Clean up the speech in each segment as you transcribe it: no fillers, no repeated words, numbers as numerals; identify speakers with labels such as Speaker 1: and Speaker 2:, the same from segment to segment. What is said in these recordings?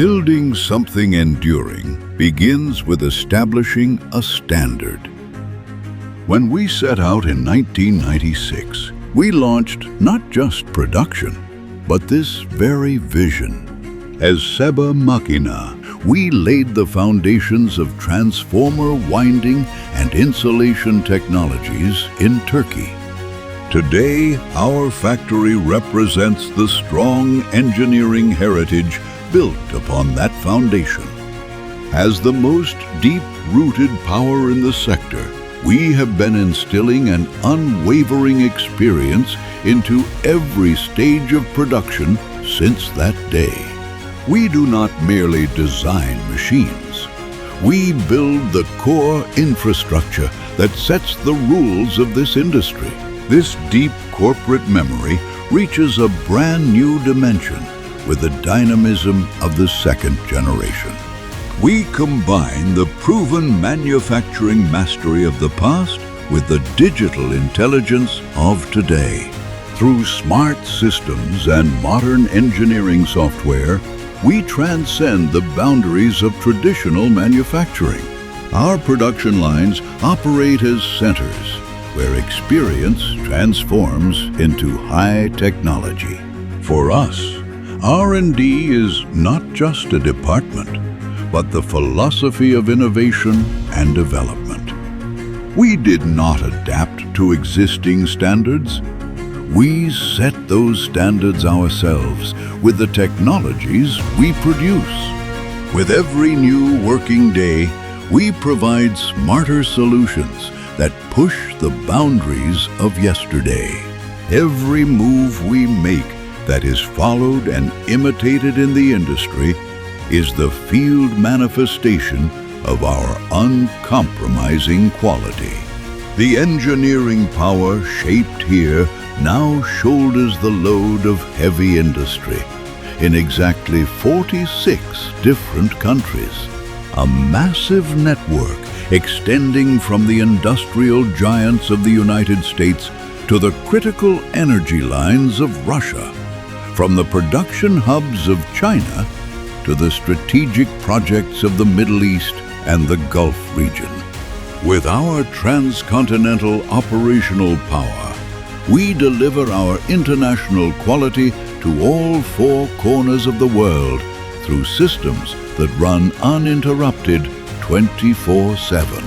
Speaker 1: Building something enduring begins with establishing a standard. When we set out in 1996, we launched not just production, but this very vision. As Seba Makina, we laid the foundations of transformer winding and insulation technologies in Turkey. Today, our factory represents the strong engineering heritage built upon that foundation. As the most deep-rooted power in the sector, we have been instilling an unwavering experience into every stage of production since that day. We do not merely design machines. We build the core infrastructure that sets the rules of this industry. This deep corporate memory reaches a brand new dimension with the dynamism of the second generation. We combine the proven manufacturing mastery of the past with the digital intelligence of today. Through smart systems and modern engineering software, we transcend the boundaries of traditional manufacturing. Our production lines operate as centers where experience transforms into high technology. For us, R&D is not just a department, but the philosophy of innovation and development. We did not adapt to existing standards. We set those standards ourselves with the technologies we produce. With every new working day, we provide smarter solutions that push the boundaries of yesterday. Every move we make that is followed and imitated in the industry is the field manifestation of our uncompromising quality. The engineering power shaped here now shoulders the load of heavy industry in exactly 46 different countries. A massive network extending from the industrial giants of the United States to the critical energy lines of Russia, from the production hubs of China to the strategic projects of the Middle East and the Gulf region. With our transcontinental operational power, we deliver our international quality to all four corners of the world through systems that run uninterrupted 24/7.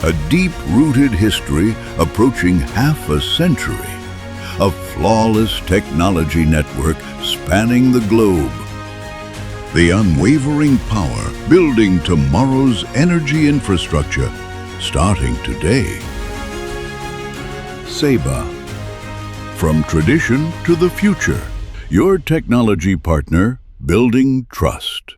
Speaker 1: A deep-rooted history approaching half a century. A flawless technology network spanning the globe. The unwavering power building tomorrow's energy infrastructure, starting today. Seba. From tradition to the future, your technology partner building trust.